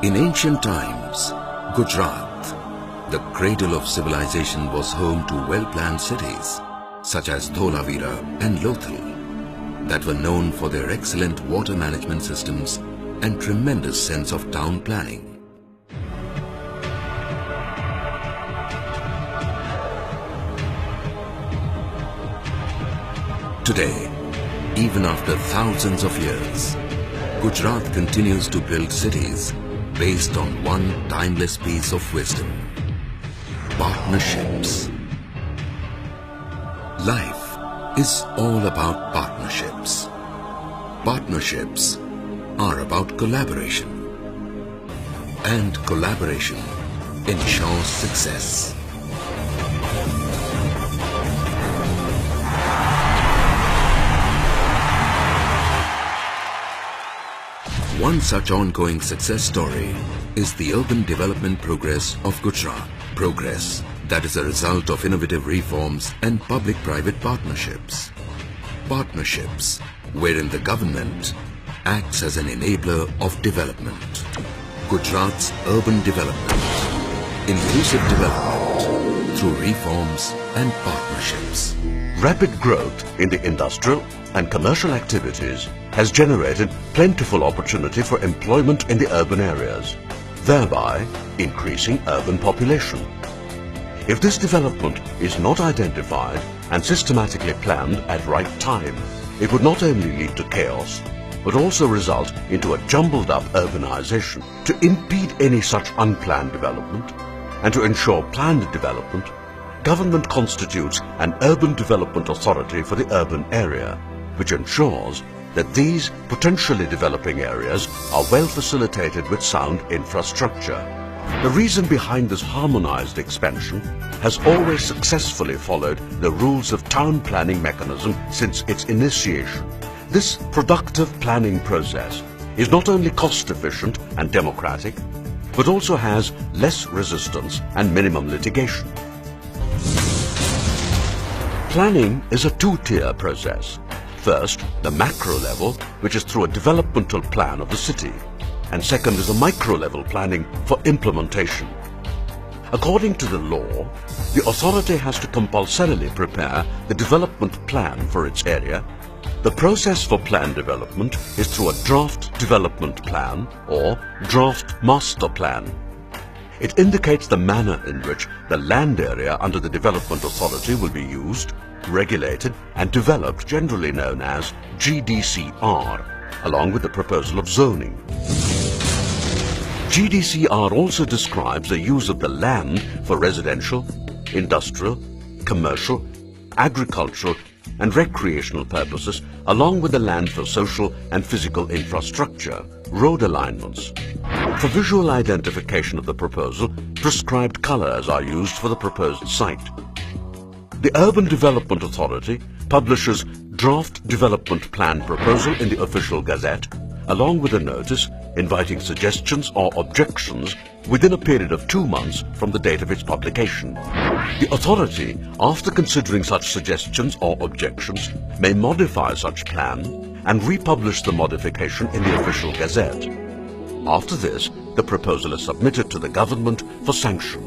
In ancient times, Gujarat, the cradle of civilization, was home to well-planned cities such as Dholavira and Lothal that were known for their excellent water management systems and tremendous sense of town planning. Today, even after thousands of years, Gujarat continues to build cities based on one timeless piece of wisdom: partnerships. Life is all about partnerships. Partnerships are about collaboration. And collaboration ensures success. One such ongoing success story is the urban development progress of Gujarat. Progress that is a result of innovative reforms and public-private partnerships. Partnerships wherein the government acts as an enabler of development. Gujarat's urban development, inclusive development through reforms and partnerships. Rapid growth in the industrial and commercial activities has generated plentiful opportunity for employment in the urban areas, thereby increasing urban population. If this development is not identified and systematically planned at right time, it would not only lead to chaos, but also result into a jumbled up urbanization. To impede any such unplanned development and to ensure planned development, government constitutes an urban development authority for the urban area, which ensures that these potentially developing areas are well facilitated with sound infrastructure. The reason behind this harmonized expansion has always successfully followed the rules of town planning mechanism since its initiation. This productive planning process is not only cost efficient and democratic, but also has less resistance and minimum litigation. Planning is a two-tier process. First, the macro level, which is through a developmental plan of the city, and second is the micro level planning for implementation. According to the law, the authority has to compulsorily prepare the development plan for its area. The process for plan development is through a draft development plan or draft master plan. It indicates the manner in which the land area under the development authority will be used, regulated and developed, generally known as GDCR, along with the proposal of zoning. GDCR also describes the use of the land for residential, industrial, commercial, agricultural and recreational purposes, along with the land for social and physical infrastructure, road alignments. For visual identification of the proposal, prescribed colors are used for the proposed site. The Urban Development Authority publishes draft development plan proposal in the official gazette, along with a notice inviting suggestions or objections within a period of 2 months from the date of its publication. The authority, after considering such suggestions or objections, may modify such plan and republish the modification in the official gazette. After this, the proposal is submitted to the government for sanction.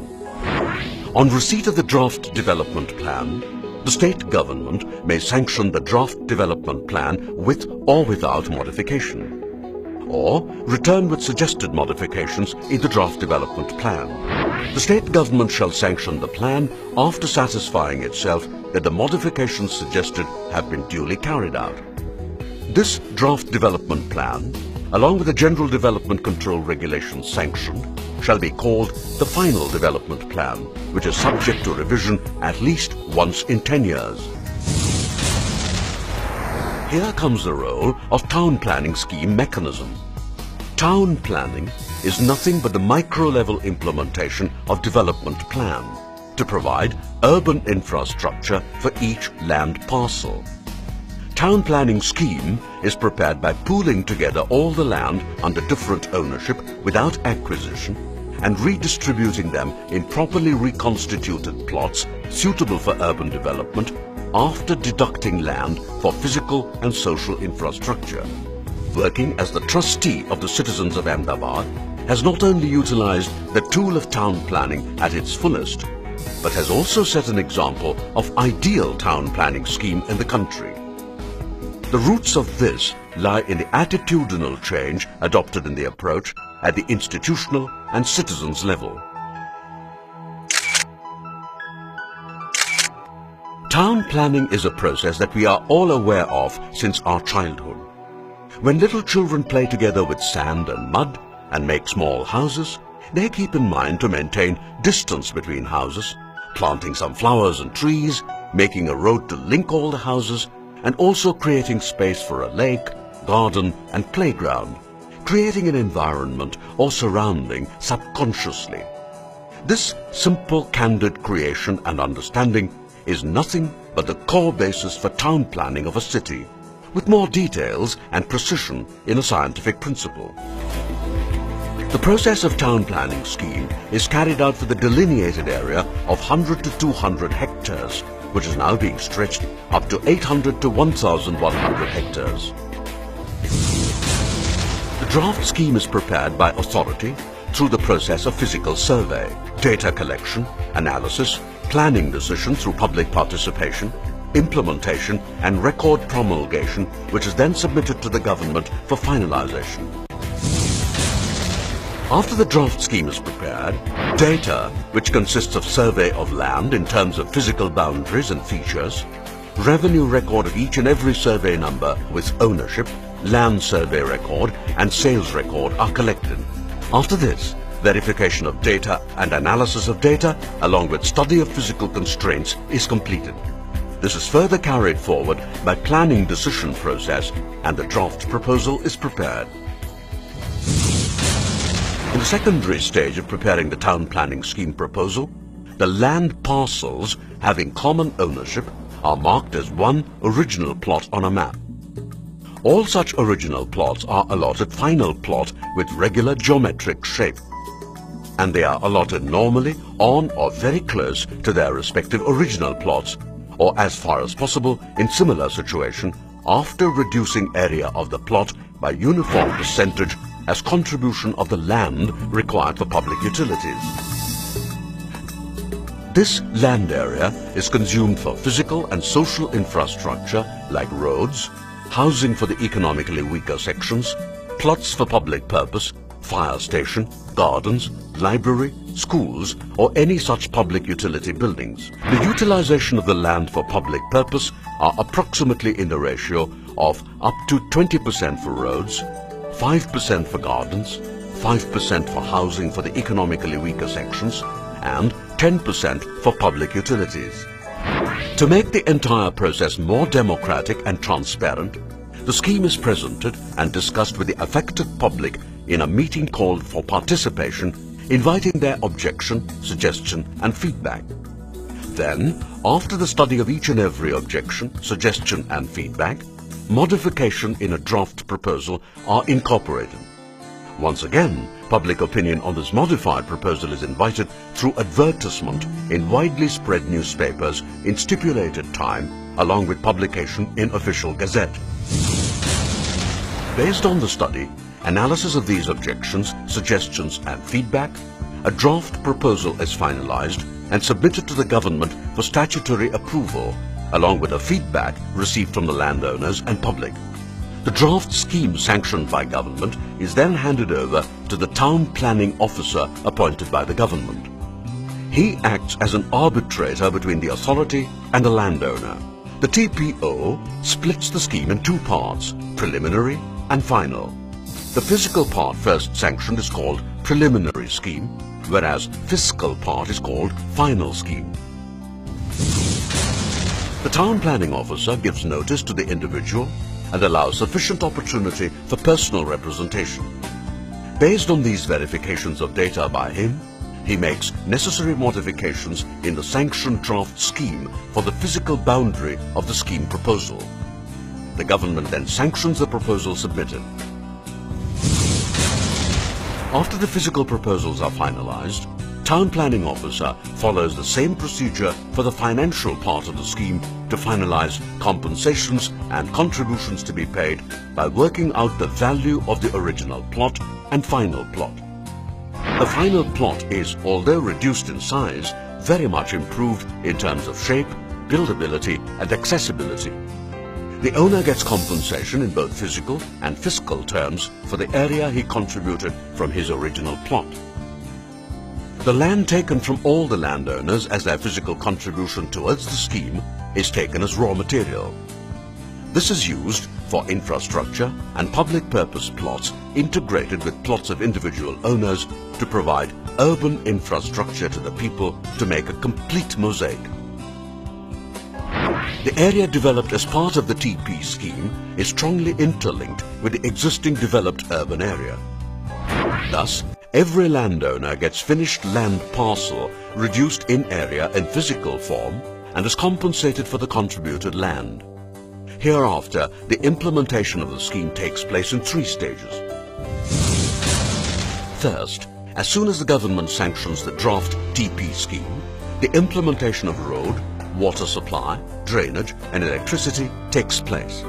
On receipt of the draft development plan, the state government may sanction the draft development plan with or without modification, or return with suggested modifications in the draft development plan. The state government shall sanction the plan after satisfying itself that the modifications suggested have been duly carried out. This draft development plan, along with the General Development Control Regulations sanctioned, shall be called the Final Development Plan, which is subject to revision at least once in 10 years. Here comes the role of town planning scheme mechanism. Town planning is nothing but the micro-level implementation of development plan to provide urban infrastructure for each land parcel. Town planning scheme is prepared by pooling together all the land under different ownership without acquisition and redistributing them in properly reconstituted plots suitable for urban development after deducting land for physical and social infrastructure. Working as the trustee of the citizens of Ahmedabad, has not only utilized the tool of town planning at its fullest, but has also set an example of ideal town planning scheme in the country. The roots of this lie in the attitudinal change adopted in the approach at the institutional and citizens level. Town planning is a process that we are all aware of since our childhood. When little children play together with sand and mud and make small houses, they keep in mind to maintain distance between houses, planting some flowers and trees, making a road to link all the houses, and also creating space for a lake, garden and playground, creating an environment or surrounding subconsciously. This simple, candid creation and understanding is nothing but the core basis for town planning of a city, with more details and precision in a scientific principle. The process of town planning scheme is carried out for the delineated area of 100 to 200 hectares, which is now being stretched up to 800 to 1,100 hectares. The draft scheme is prepared by authority through the process of physical survey, data collection, analysis, planning decision through public participation, implementation and record promulgation, which is then submitted to the government for finalization. After the draft scheme is prepared, data, which consists of survey of land in terms of physical boundaries and features, revenue record of each and every survey number with ownership, land survey record and sales record are collected. After this, verification of data and analysis of data, along with study of physical constraints, is completed. This is further carried forward by planning decision process, and the draft proposal is prepared. In the secondary stage of preparing the town planning scheme proposal, the land parcels having common ownership are marked as one original plot on a map. All such original plots are allotted final plot with regular geometric shape, and they are allotted normally on or very close to their respective original plots, or as far as possible in similar situation, after reducing area of the plot by uniform percentage as contribution of the land required for public utilities. This land area is consumed for physical and social infrastructure like roads, housing for the economically weaker sections, plots for public purpose, fire station, gardens, library, schools, or any such public utility buildings. The utilization of the land for public purpose are approximately in the ratio of up to 20% for roads, 5% for gardens, 5% for housing for the economically weaker sections, and 10% for public utilities. To make the entire process more democratic and transparent, the scheme is presented and discussed with the affected public in a meeting called for participation, inviting their objection, suggestion and feedback. Then, after the study of each and every objection, suggestion and feedback, modification in a draft proposal are incorporated. Once again, public opinion on this modified proposal is invited through advertisement in widely spread newspapers in stipulated time, along with publication in official gazette. Based on the study, analysis of these objections, suggestions and feedback, a draft proposal is finalized and submitted to the government for statutory approval, along with a feedback received from the landowners and public. The draft scheme sanctioned by government is then handed over to the town planning officer appointed by the government. He acts as an arbitrator between the authority and the landowner. The TPO splits the scheme in two parts, preliminary and final. The physical part first sanctioned is called preliminary scheme, whereas fiscal part is called final scheme. The town planning officer gives notice to the individual and allows sufficient opportunity for personal representation. Based on these verifications of data by him, he makes necessary modifications in the sanctioned draft scheme for the physical boundary of the scheme proposal. The government then sanctions the proposal submitted. After the physical proposals are finalized, Town Planning Officer follows the same procedure for the financial part of the scheme to finalize compensations and contributions to be paid by working out the value of the original plot and final plot. The final plot is, although reduced in size, very much improved in terms of shape, buildability and accessibility. The owner gets compensation in both physical and fiscal terms for the area he contributed from his original plot. The land taken from all the landowners as their physical contribution towards the scheme is taken as raw material. This is used for infrastructure and public purpose plots integrated with plots of individual owners to provide urban infrastructure to the people to make a complete mosaic. The area developed as part of the TP scheme is strongly interlinked with the existing developed urban area. Thus, every landowner gets finished land parcel reduced in area in physical form and is compensated for the contributed land. Hereafter, the implementation of the scheme takes place in 3 stages. First, as soon as the government sanctions the draft TP scheme, the implementation of road, water supply, drainage and electricity takes place.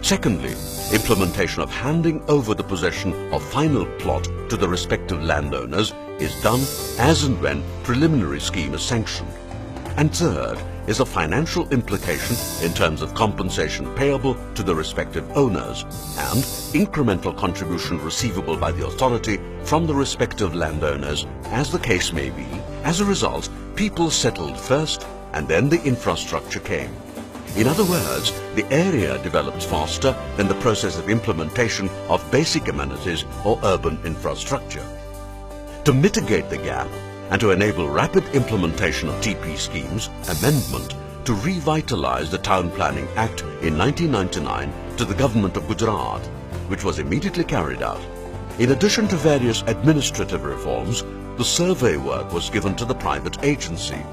Secondly, implementation of handing over the possession of final plot to the respective landowners is done as and when preliminary scheme is sanctioned. And third is a financial implication in terms of compensation payable to the respective owners and incremental contribution receivable by the authority from the respective landowners as the case may be. As a result, people settled first and then the infrastructure came. In other words, the area developed faster than the process of implementation of basic amenities or urban infrastructure. To mitigate the gap and to enable rapid implementation of TP schemes, amendment to revitalize the Town Planning Act in 1999 to the Government of Gujarat, which was immediately carried out. In addition to various administrative reforms, the survey work was given to the private agency,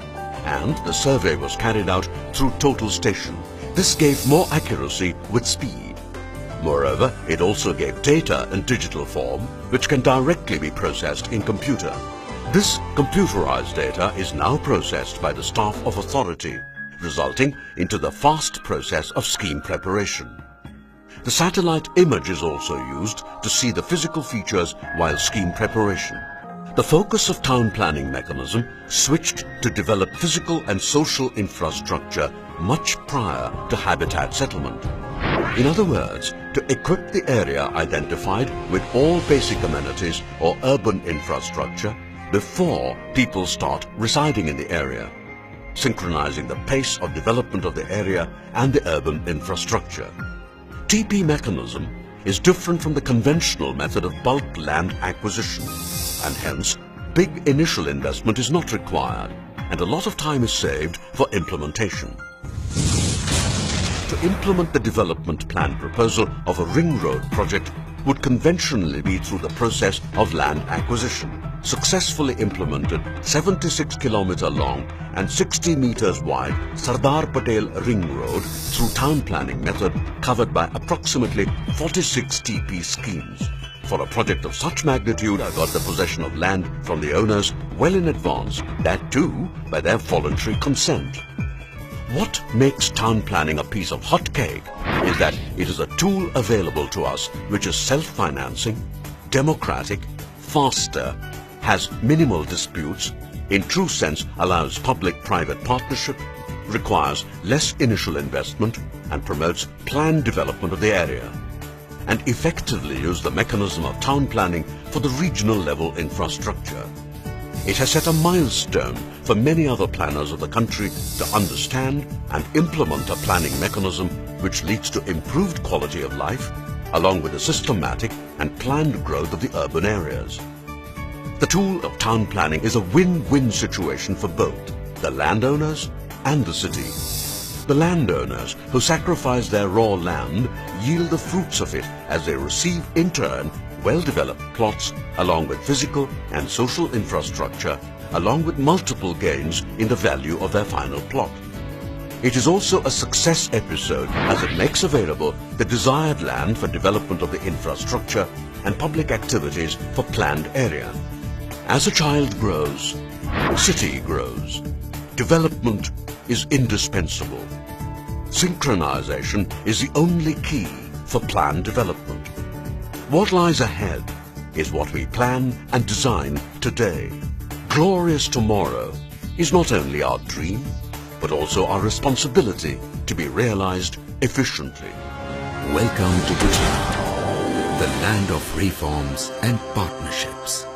and the survey was carried out through total station. This gave more accuracy with speed. Moreover, it also gave data in digital form, which can directly be processed in computer. This computerized data is now processed by the staff of authority, resulting into the fast process of scheme preparation. The satellite image is also used to see the physical features while scheme preparation. The focus of town planning mechanism switched to develop physical and social infrastructure much prior to habitat settlement. In other words, to equip the area identified with all basic amenities or urban infrastructure before people start residing in the area, synchronizing the pace of development of the area and the urban infrastructure. TP mechanism is different from the conventional method of bulk land acquisition, and hence big initial investment is not required and a lot of time is saved for implementation. To implement the development plan proposal of a ring road project would conventionally be through the process of land acquisition. Successfully implemented 76 km long and 60 meters wide Sardar Patel Ring Road through town planning method covered by approximately 46 TP schemes. For a project of such magnitude, I got the possession of land from the owners well in advance, that too by their voluntary consent. What makes town planning a piece of hot cake is that it is a tool available to us which is self-financing, democratic, faster, has minimal disputes, in true sense allows public-private partnership, requires less initial investment and promotes planned development of the area, and effectively use the mechanism of town planning for the regional level infrastructure. It has set a milestone for many other planners of the country to understand and implement a planning mechanism which leads to improved quality of life along with the systematic and planned growth of the urban areas. The tool of town planning is a win-win situation for both the landowners and the city. The landowners who sacrifice their raw land yield the fruits of it as they receive in turn well-developed plots along with physical and social infrastructure along with multiple gains in the value of their final plot. It is also a success episode as it makes available the desired land for development of the infrastructure and public activities for planned area. As a child grows, city grows. Development is indispensable. Synchronization is the only key for planned development. What lies ahead is what we plan and design today. Glorious tomorrow is not only our dream, but also our responsibility to be realized efficiently. Welcome to Gujarat, the land of reforms and partnerships.